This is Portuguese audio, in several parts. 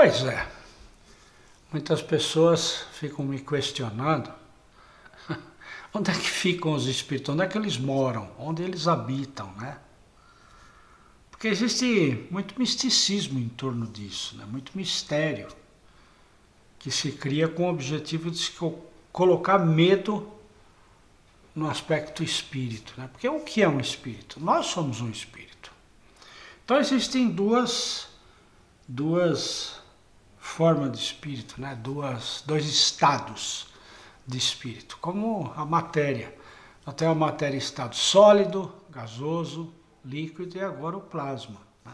Pois é, muitas pessoas ficam me questionando onde é que ficam os espíritos, onde é que eles moram, onde eles habitam, né? Porque existe muito misticismo em torno disso, né? Muito mistério que se cria com o objetivo de se colocar medo no aspecto espírito, né? Porque o que é um espírito? Nós somos um espírito. Então existem duas formas de espírito, né? Dois estados de espírito, como a matéria. Nós temos a matéria em estado sólido, gasoso, líquido e agora o plasma, né?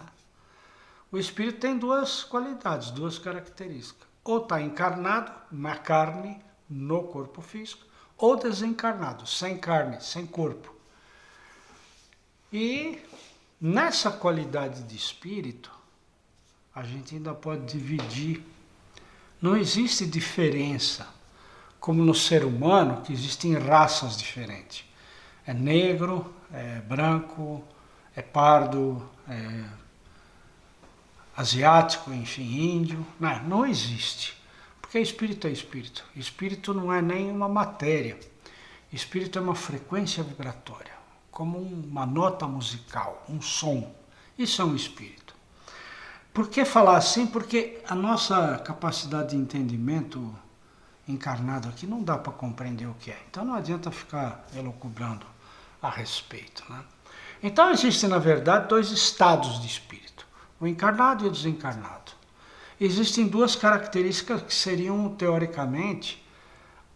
O espírito tem duas qualidades, duas características. Ou está encarnado na carne, no corpo físico, ou desencarnado, sem carne, sem corpo. E nessa qualidade de espírito, a gente ainda pode dividir. Não existe diferença, como no ser humano, que existem raças diferentes. É negro, é branco, é pardo, é asiático, enfim, índio. Não existe. Porque espírito é espírito. Espírito não é nem uma matéria. Espírito é uma frequência vibratória, como uma nota musical, um som. Isso é um espírito. Por que falar assim? Porque a nossa capacidade de entendimento encarnado aqui não dá para compreender o que é. Então não adianta ficar elucubrando a respeito, né? Então existem, na verdade, dois estados de espírito, o encarnado e o desencarnado. Existem duas características que seriam, teoricamente,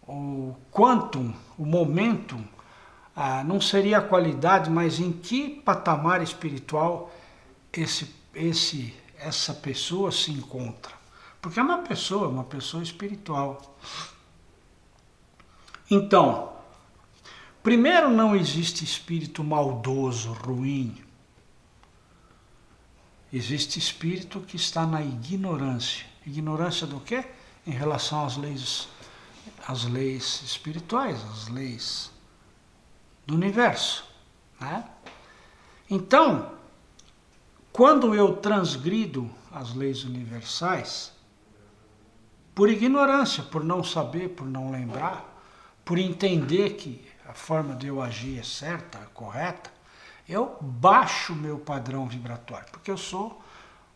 o quantum, o momentum, não seria a qualidade, mas em que patamar espiritual essa pessoa se encontra. Porque é uma pessoa espiritual. Então, primeiro, não existe espírito maldoso, ruim. Existe espírito que está na ignorância. Ignorância do quê? Em relação às leis espirituais, às leis do universo, né? Então, quando eu transgrido as leis universais, por ignorância, por não saber, por não lembrar, por entender que a forma de eu agir é certa, é correta, eu baixo meu padrão vibratório, porque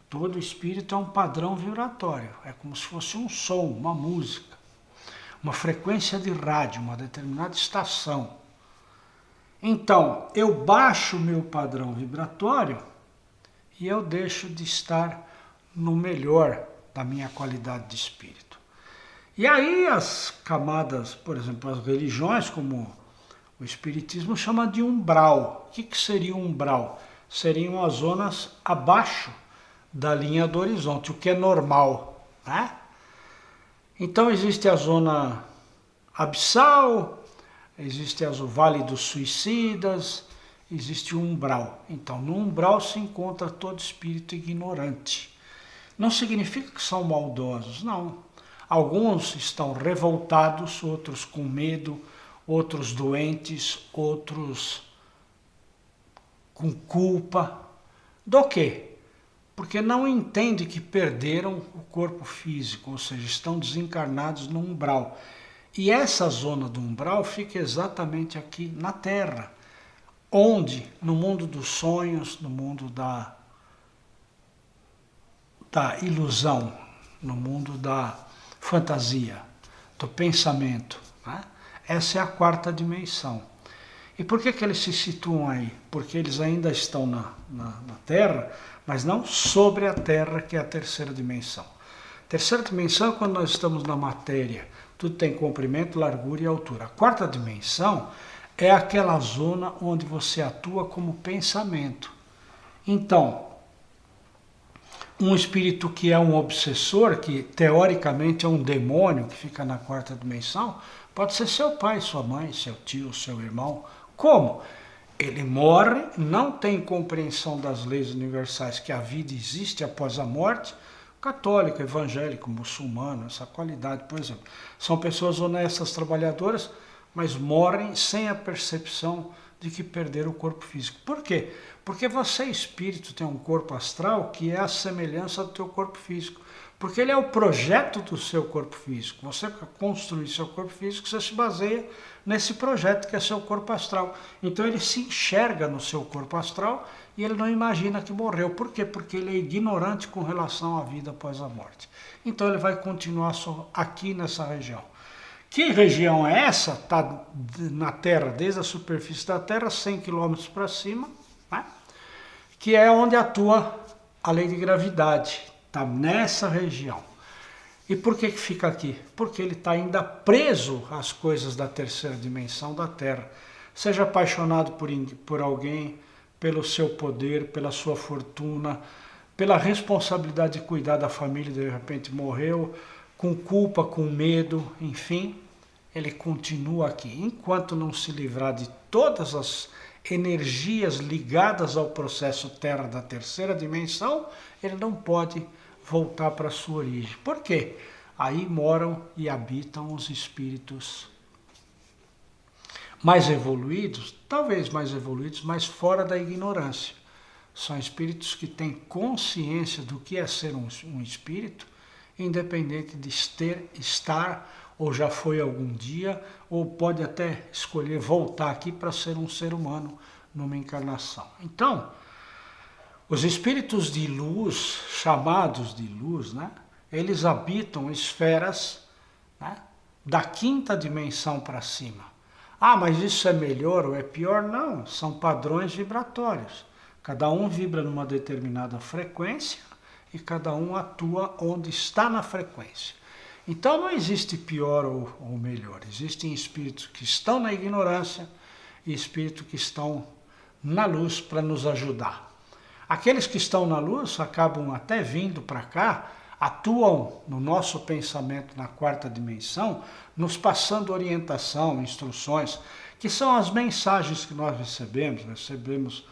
todo espírito é um padrão vibratório, é como se fosse um som, uma música, uma frequência de rádio, uma determinada estação. Então, eu baixo meu padrão vibratório e eu deixo de estar no melhor da minha qualidade de espírito. E aí as camadas, por exemplo, as religiões, como o Espiritismo, chama de umbral. O que seria um umbral? Seriam as zonas abaixo da linha do horizonte, o que é normal, né? Então existe a zona abissal, existe o Vale dos Suicidas, existe o umbral. Então no umbral se encontra todo espírito ignorante. Não significa que são maldosos, não. Alguns estão revoltados, outros com medo, outros doentes, outros com culpa. Do quê? Porque não entendem que perderam o corpo físico, ou seja, estão desencarnados no umbral. E essa zona do umbral fica exatamente aqui na Terra, onde, no mundo dos sonhos, no mundo da ilusão, no mundo da fantasia, do pensamento, né? Essa é a quarta dimensão. E por que eles se situam aí? Porque eles ainda estão na Terra, mas não sobre a Terra, que é a terceira dimensão. Terceira dimensão é quando nós estamos na matéria. Tudo tem comprimento, largura e altura. A quarta dimensão é aquela zona onde você atua como pensamento. Então, um espírito que é um obsessor, que teoricamente é um demônio que fica na quarta dimensão, pode ser seu pai, sua mãe, seu tio, seu irmão. Como? Ele morre, não tem compreensão das leis universais, que a vida existe após a morte. Católico, evangélico, muçulmano, essa qualidade, por exemplo. São pessoas honestas, trabalhadoras, mas morrem sem a percepção de que perder o corpo físico. Por quê? Porque você, espírito, tem um corpo astral que é a semelhança do teu corpo físico. Porque ele é o projeto do seu corpo físico. Você, para construir seu corpo físico, você se baseia nesse projeto que é seu corpo astral. Então ele se enxerga no seu corpo astral e ele não imagina que morreu. Por quê? Porque ele é ignorante com relação à vida após a morte. Então ele vai continuar só aqui nessa região. Que região é essa? Está na Terra, desde a superfície da Terra, 100 km para cima, né? Que é onde atua a lei de gravidade. Está nessa região. E por que fica aqui? Porque ele está ainda preso às coisas da terceira dimensão da Terra. Seja apaixonado por alguém, pelo seu poder, pela sua fortuna, pela responsabilidade de cuidar da família, de repente morreu, com culpa, com medo, enfim, ele continua aqui. Enquanto não se livrar de todas as energias ligadas ao processo Terra da terceira dimensão, ele não pode voltar para a sua origem. Por quê? Aí moram e habitam os espíritos mais evoluídos, talvez mais evoluídos, mas fora da ignorância. São espíritos que têm consciência do que é ser um espírito, independente de estar, ou já foi algum dia, ou pode até escolher voltar aqui para ser um ser humano numa encarnação. Então, os espíritos de luz, chamados de luz, né, eles habitam esferas, né, da quinta dimensão para cima. Ah, mas isso é melhor ou é pior? Não, são padrões vibratórios. Cada um vibra numa determinada frequência e cada um atua onde está na frequência. Então não existe pior ou melhor. Existem espíritos que estão na ignorância e espíritos que estão na luz para nos ajudar. Aqueles que estão na luz acabam até vindo para cá, atuam no nosso pensamento na quarta dimensão, nos passando orientação, instruções, que são as mensagens que nós recebemos. Recebemos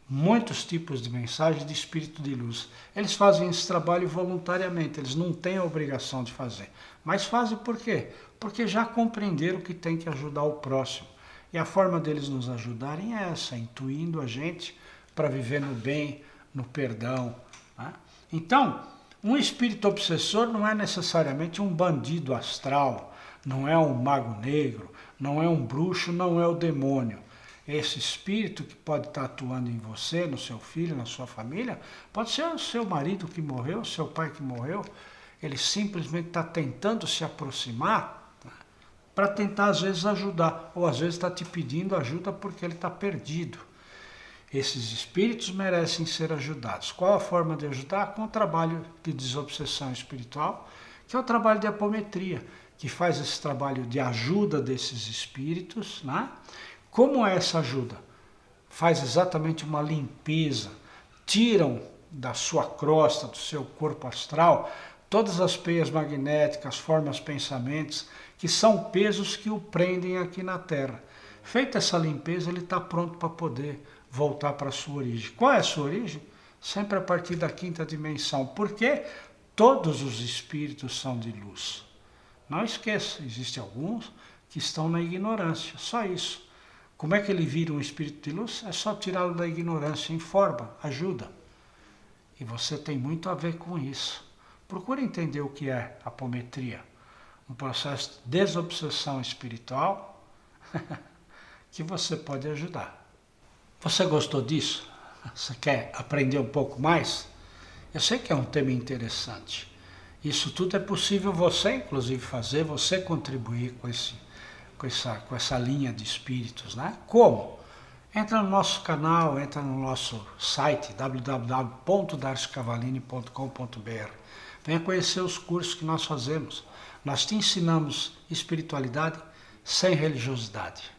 muitos tipos de mensagens de espírito de luz. Eles fazem esse trabalho voluntariamente, eles não têm a obrigação de fazer. Mas fazem por quê? Porque já compreenderam que tem que ajudar o próximo. E a forma deles nos ajudarem é essa, intuindo a gente para viver no bem, no perdão. Né? Então, um espírito obsessor não é necessariamente um bandido astral, não é um mago negro, não é um bruxo, não é o demônio. Esse espírito que pode estar atuando em você, no seu filho, na sua família, pode ser o seu marido que morreu, o seu pai que morreu. Ele simplesmente está tentando se aproximar, né, para tentar às vezes ajudar, ou às vezes está te pedindo ajuda porque ele está perdido. Esses espíritos merecem ser ajudados. Qual a forma de ajudar? Com o trabalho de desobsessão espiritual, que é o trabalho de apometria, que faz esse trabalho de ajuda desses espíritos, né? Como é essa ajuda? Faz exatamente uma limpeza, tiram da sua crosta, do seu corpo astral, todas as peias magnéticas, formas, pensamentos, que são pesos que o prendem aqui na Terra. Feita essa limpeza, ele está pronto para poder voltar para a sua origem. Qual é a sua origem? Sempre a partir da quinta dimensão, porque todos os espíritos são de luz. Não esqueça, existem alguns que estão na ignorância, só isso. Como é que ele vira um espírito de luz? É só tirá-lo da ignorância, informa, ajuda. E você tem muito a ver com isso. Procure entender o que é apometria, um processo de desobsessão espiritual que você pode ajudar. Você gostou disso? Você quer aprender um pouco mais? Eu sei que é um tema interessante. Isso tudo é possível você, inclusive, fazer, você contribuir com essa linha de espíritos, né? Como? Entra no nosso canal, entra no nosso site www.darciocavalini.com.br. Venha conhecer os cursos que nós fazemos. Nós te ensinamos espiritualidade sem religiosidade.